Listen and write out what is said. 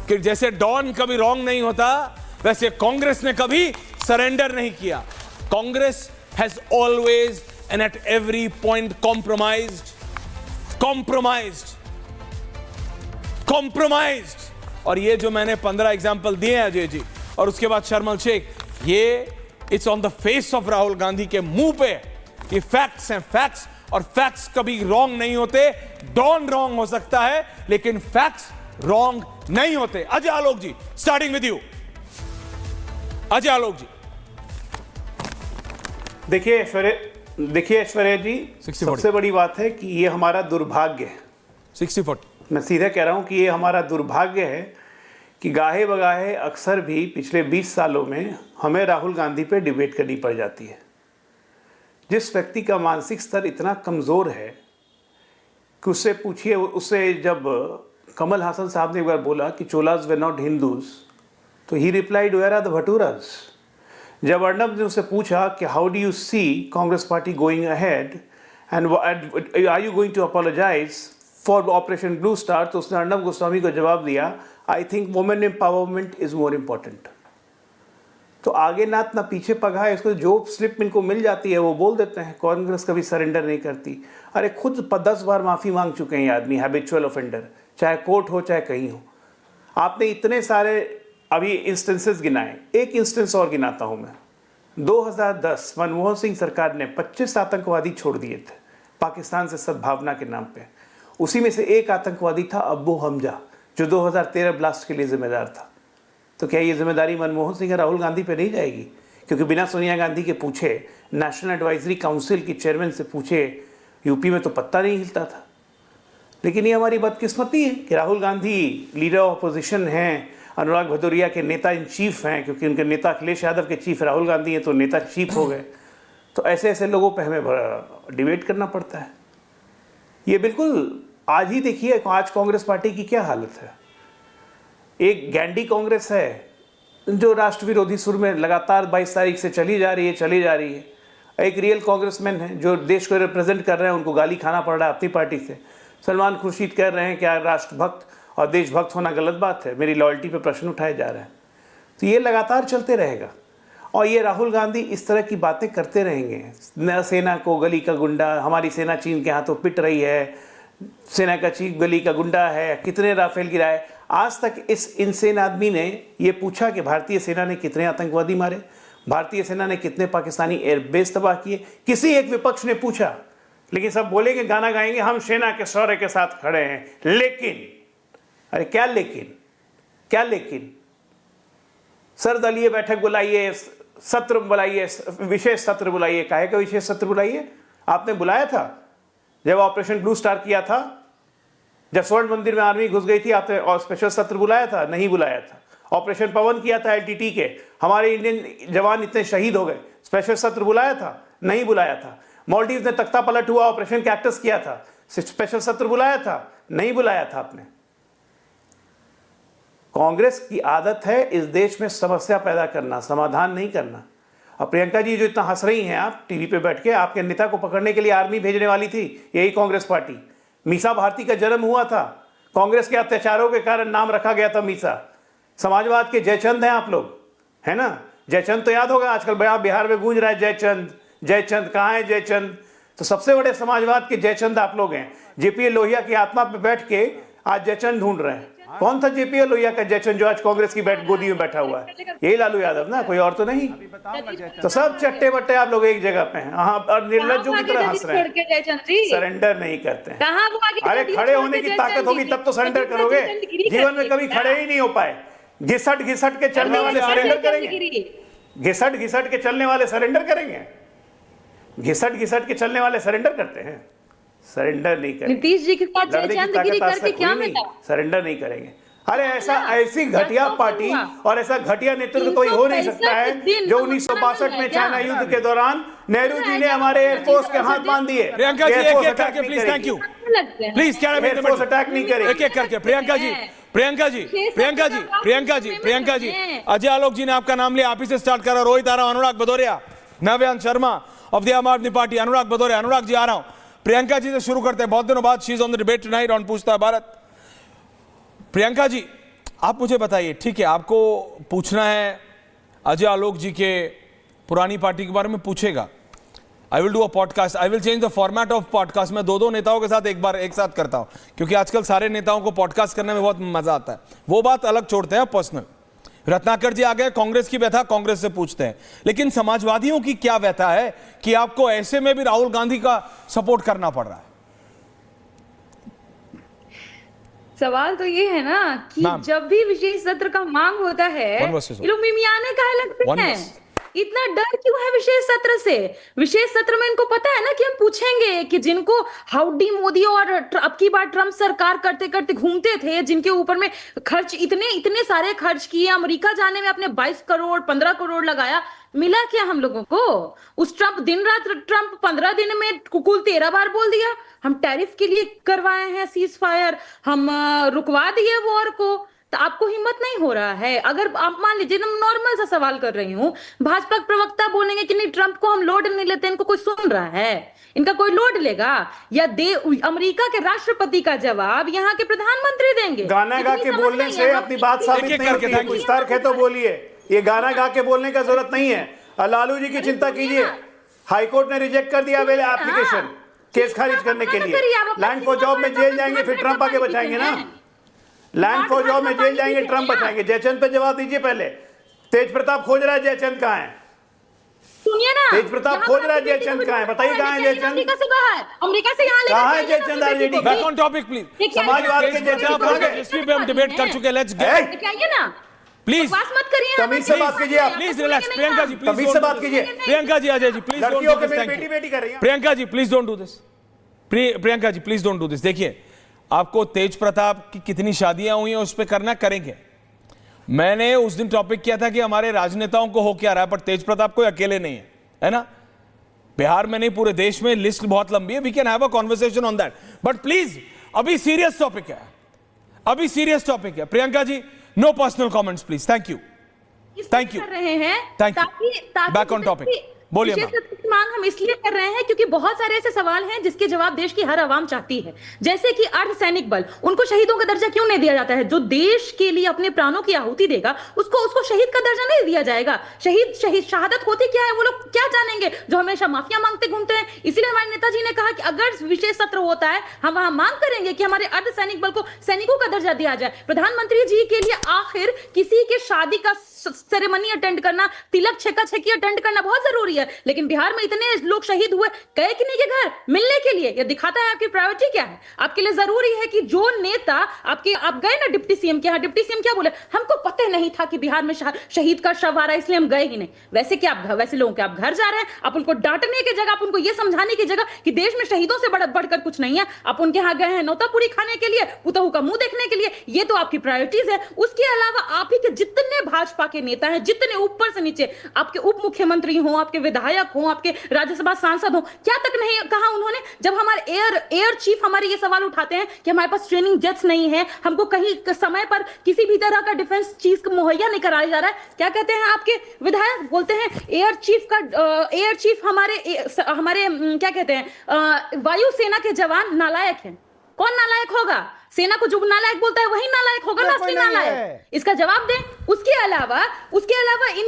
कि जैसे डॉन कभी रॉन्ग नहीं होता, वैसे कांग्रेस ने कभी सरेंडर नहीं किया। Congress has always and at every point compromised. और ये जो मैंने 15 एग्जाम्पल दिए हैं अजय जी, और उसके बाद शर्मल शेख, ये it's on the face of Rahul Gandhi के मुंह पे। ये फैक्ट्स हैं, फैक्ट्स, और फैक्ट्स कभी रॉन्ग नहीं होते। डॉन रॉन्ग हो सकता है, लेकिन फैक्ट्स रॉन्ग नहीं होते। अजय आलोक जी, starting with you. Ajay Alok जी, देखिए ऐश्वर्या जी, सबसे बड़ी बात है कि ये हमारा दुर्भाग्य है। 60-40 मैं सीधे कह रहा हूं कि ये हमारा दुर्भाग्य है कि गाहे बगाहे अक्सर भी पिछले 20 सालों में हमें राहुल गांधी पे डिबेट करनी पड़ जाती है। जिस व्यक्ति का मानसिक स्तर इतना कमज़ोर है कि उससे पूछिए, उससे जब कमल हासन साहब ने एक बार बोला कि चोलाज वे नॉट हिंदूज, तो he replied where are the bhaturas. जब अर्नब ने उससे पूछा कि how do you see Congress party going ahead and are you going to apologise for operation blue star, तो उसने अर्नब गोस्वामी को जवाब दिया, I think women empowerment is more important. तो आगे नात ना पीछे पगा है, इसको जो स्लिप इनको मिल जाती है वो बोल देते हैं। कांग्रेस कभी सरेंडर नहीं करती। अरे खुद 10 बार माफ़ी मांग चुके हैं ये आदमी, हैबिचुअल ऑफेंडर, चाहे कोर्ट हो चाहे कहीं हो। आपने इतने सारे अभी इंस्टेंसेस गिनाए, एक इंस्टेंस और गिनाता हूँ मैं। 2010 मनमोहन सिंह सरकार ने 25 आतंकवादी छोड़ दिए थे पाकिस्तान से सद्भावना के नाम पे। उसी में से एक आतंकवादी था अब्बू हमजा, जो 2013 ब्लास्ट के लिए जिम्मेदार था। तो क्या ये जिम्मेदारी मनमोहन सिंह या राहुल गांधी पे नहीं जाएगी? क्योंकि बिना सोनिया गांधी के पूछे, नेशनल एडवाइजरी काउंसिल की चेयरमैन से पूछे, यूपी में तो पत्ता नहीं हिलता था। लेकिन ये हमारी बदकिस्मती है कि Rahul Gandhi leader of opposition हैं, अनुराग भदौरिया के नेता इन चीफ हैं, क्योंकि उनके नेता अखिलेश यादव के चीफ राहुल गांधी हैं, तो नेता चीफ हो गए। तो ऐसे ऐसे लोगों पे हमें डिबेट करना पड़ता है। ये बिल्कुल आज ही देखिए, आज कांग्रेस पार्टी की क्या हालत है। एक गैंडी कांग्रेस है जो राष्ट्र विरोधी सुर में लगातार 22 तारीख से चली जा रही है। एक रियल कांग्रेसमैन है जो देश को रिप्रेजेंट कर रहे हैं, उनको गाली खाना पड़ रहा है अपनी पार्टी से। सलमान खुर्शीद कह रहे हैं कि राष्ट्रभक्त और देशभक्त होना गलत बात है, मेरी लॉयल्टी पे प्रश्न उठाए जा रहे हैं। तो ये लगातार चलते रहेगा, और ये राहुल गांधी इस तरह की बातें करते रहेंगे। न सेना को गली का गुंडा, हमारी सेना चीन के हाथों पिट रही है, सेना का चीफ गली का गुंडा है, कितने राफेल गिराए। आज तक इस इनसेन आदमी ने ये पूछा कि भारतीय सेना ने कितने आतंकवादी मारे, भारतीय सेना ने कितने पाकिस्तानी एयरबेस तबाह किए? किसी एक विपक्ष ने पूछा? लेकिन सब बोलेंगे, गाना गाएंगे, हम सेना के शौर्य के साथ खड़े हैं। लेकिन अरे क्या लेकिन सर्वदलीय बैठक बुलाइए, सत्र बुलाइए, विशेष सत्र बुलाइए। काहे का विशेष सत्र बुलाइए? आपने बुलाया था जब ऑपरेशन ब्लू स्टार किया था, जब स्वर्ण मंदिर में आर्मी घुस गई थी, आपने और स्पेशल सत्र बुलाया था? नहीं बुलाया था। ऑपरेशन पवन किया था एलटीटी के, हमारे इंडियन जवान इतने शहीद हो गए, स्पेशल सत्र बुलाया था? नहीं बुलाया था। मालदीव में तख्ता पलट हुआ, ऑपरेशन कैक्टस किया था, स्पेशल सत्र बुलाया था? नहीं बुलाया था आपने। कांग्रेस की आदत है इस देश में समस्या पैदा करना, समाधान नहीं करना। अब प्रियंका जी जो इतना हंस रही हैं आप टीवी पे बैठ के, आपके नेता को पकड़ने के लिए आर्मी भेजने वाली थी यही कांग्रेस पार्टी। मीसा भारती का जन्म हुआ था, कांग्रेस के अत्याचारों के कारण नाम रखा गया था मीसा। समाजवाद के जयचंद हैं आप लोग, है ना? जयचंद तो याद होगा, आजकल बिहार में गूंज रहा है जयचंद कहाँ है जयचंद? तो सबसे बड़े समाजवाद के जयचंद आप लोग हैं। जेपी लोहिया की आत्मा पे बैठ के आज जयचंद ढूंढ रहे हैं। कौन था जेपी लोहिया का जयचंद जो आज कांग्रेस की गोदी में बैठा हुआ है? यही लालू यादव ना, कोई और तो नहीं। तो सब चट्टे बट्टे आप लोग एक जगह पे हैं, हाँ, और निर्लज्जों की तरह हंस रहे हैं। सरेंडर नहीं करते हैं। अरे खड़े होने की ताकत होगी तब तो सरेंडर करोगे। जीवन में कभी खड़े ही नहीं हो पाए। घिसट घिसट के चलने वाले सरेंडर करेंगे? घिसट घिसट के चलने वाले सरेंडर करेंगे? घिसट घिसट के चलने वाले सरेंडर करते हैं? सरेंडर नहीं करेंगे। नीतीश जी के साथ जयचंदगिरी करके क्या मिला? सरेंडर नहीं करेंगे। अरे ऐसी घटिया पार्टी और ऐसा घटिया नेतृत्व कोई हो नहीं सकता है जो 1962 में चाइना युद्ध के दौरान नेहरू जी ने हमारे एयरफोर्स के हाथ बांध दिए। प्रियंका जी एक एक करके प्लीज, थैंक यू प्लीज, क्या एयरफोर्स अटैक नहीं करेगी। एक एक करके प्रियंका जी, अजय आलोक जी ने आपका नाम लिया, आप ही से स्टार्ट करो। रोहित आ रहा हूं, अनुराग भदौरिया, नव्यांश शर्मा ऑफ द आम आदमी पार्टी, अनुराग भदौरिया। अनुराग जी आ रहा हूं, प्रियंका जी से शुरू करते हैं। बहुत दिनों बाद she is on the debate tonight on पूछता है भारत। प्रियंका जी, आप मुझे बताइए, ठीक है, आपको पूछना है अजय आलोक जी के पुरानी पार्टी के बारे में, पूछेगा। I will do a podcast, I will change the format of podcast. मैं दो नेताओं के साथ एक साथ करता हूं, क्योंकि आजकल सारे नेताओं को पॉडकास्ट करने में बहुत मजा आता है। वो बात अलग छोड़ते हैं, पर्सनल। रत्नाकर जी आ गए, कांग्रेस की व्यथा कांग्रेस से पूछते हैं, लेकिन समाजवादियों की क्या व्यथा है कि आपको ऐसे में भी राहुल गांधी का सपोर्ट करना पड़ रहा है? सवाल तो ये है ना कि जब भी विशेष सत्र का मांग होता है ये लोग मिमियाने काहे लगते हैं? इतना डर क्यों है विशेष सत्र से? विशेष सत्र में इनको पता है ना कि हम पूछेंगे कि जिनको हाउडी मोदी और अब की बार ट्रम्प सरकार करते करते घूमते थे, जिनके ऊपर में खर्च इतने सारे खर्च किए, अमेरिका जाने में अपने 22 करोड़ 15 करोड़ लगाया, मिला क्या हम लोगों को? उस ट्रम्प 15 दिन में कुल 13 बार बोल दिया हम टैरिफ के लिए करवाए हैं सीज फायर, हम रुकवा दिए वॉर को। तो आपको हिम्मत नहीं हो रहा है? अगर आप मान लीजिए, मैं नॉर्मल सा सवाल कर रही हूँ, भाजपा प्रवक्ता बोलेंगे कि नहीं ट्रम्प को हम लोड नहीं लेते, इनको कोई सुन रहा है? इनका कोई लोड लेगा? या अमेरिका के राष्ट्रपति का जवाब यहाँ के प्रधानमंत्री देंगे? गाना गा के बोलने से अपनी बात साबित नहीं होती है। कुछ तर्क है तो बोलिए, ये गाना गा के बोलने का जरूरत नहीं है। लालू जी की चिंता कीजिए, हाईकोर्ट ने रिजेक्ट कर दिया वेल एप्लीकेशन, केस खारिज करने के लिए। लैंड फॉर जॉब में जेल जाएंगे, फिर ट्रम्प आगे बचाएंगे ना। लैंड फॉर जॉब में जेल जाएंगे, ट्रम्प बचाएंगे। जयचंद पे जवाब दीजिए पहले। तेज प्रताप खोज रहा है, जयचंद कहाँ है? सुनिए ना, तेज प्रताप खोज रहा है, जयचंद कहाँ है? बताइए कहाँ है जयचंद? अमेरिका से बाहर, अमेरिका से यहाँ कहाँ है Jaichand? RJD back on topic please. समाजवाद के जयचंद कहाँ गए? हिस्ट्री पे हम डिबेट कर चुके हैं, लेट्स गेट। दिखाइए ना प्लीज, बात मत करिए, तमीज से बात कीजिए आप। Please relax. Priyanka ji please, तमीज से बात कीजिए। प्रियंका जी, अजय जी प्लीज, लड़कियों के मेरी बेटी बेटी कर रही है। Priyanka ji please don't do this. Priyanka ji please don't do this. देखिए, आपको तेज प्रताप की कितनी शादियां हुई हैं उस पर करना, करेंगे। मैंने उस दिन टॉपिक किया था कि हमारे राजनेताओं को हो क्या रहा है, पर तेज प्रताप कोई अकेले नहीं है ना? बिहार में नहीं, पूरे देश में लिस्ट बहुत लंबी है। We can have a conversation on that, but please अभी सीरियस टॉपिक है, अभी सीरियस टॉपिक है। Priyanka ji, no personal comments please. Thank you, thank you, कर रहे हैं thank you. Back on topic, बोलिए। मांग हम इसलिए कर रहे हैं क्योंकि बहुत सारे ऐसे सवाल हैं जिसके जवाब देश की हर आवाम चाहती है। जैसे कि अर्धसैनिक बल, उनको शहीदों का दर्जा क्यों नहीं दिया जाता है? जो देश के लिए अपने प्राणों की आहुति देगा उसको शहीद का दर्जा नहीं दिया जाएगा। शहीद शहादत होती क्या है वो लोग क्या जानेंगे, जो हमेशा माफिया मांगते घूमते हैं। इसीलिए हमारे नेताजी ने कहा कि अगर विशेष सत्र होता है हम वहां मांग करेंगे कि हमारे अर्धसैनिक बल को सैनिकों का दर्जा दिया जाए। प्रधानमंत्री जी के लिए आखिर किसी के शादी का सेरेमनी अटेंड करना, तिलक छेका-छेकी अटेंड करना बहुत जरूरी है, लेकिन बिहार में इतने लोग शहीद हुए गए कि नहीं के घर मिलने के लिए? ये दिखाता है आपकी प्रायोरिटी क्या है। आपके लिए जरूरी है कि जो नेता आप गए ना डिप्टी सीएम के यहाँ, डिप्टी सीएम क्या बोले? हमको पता नहीं था कि बिहार में शहीद का शव आ रहा है, इसलिए हम गए ही नहीं। वैसे क्या वैसे लोगों के आप घर जा रहे हैं, आप उनको डांटने की जगह, आप उनको ये समझाने की जगह कि देश में शहीदों से बढ़कर कुछ नहीं है, आप उनके यहाँ गए हैं नौतापुरी खाने के लिए, पुतहू का मुंह देखने के लिए। ये तो आपकी प्रायोरिटीज है। उसके अलावा आप ही के जितने भाजपा के नेता हैं, जितने ऊपर से नीचे, आपके उप मुख्यमंत्री हो, आपके विधायक हो, आपके राज्यसभा सांसद हो, क्या तक नहीं कहा उन्होंने? जब हमारे एयर चीफ हमारे ये सवाल उठाते हैं कि हमारे पास ट्रेनिंग जेट्स नहीं है, हमको कहीं समय पर किसी भी तरह का डिफेंस चीज मुहैया नहीं कराया जा रहा है, क्या कहते हैं आपके विधायक? बोलते हैं एयर चीफ हमारे क्या कहते हैं, वायुसेना के जवान नालायक हैं। कौन नालायक होगा? सेना को जो नालायक बोलता है वही नालायक होगा ना, असली नालायक। इसका जवाब दें। उसके अलावा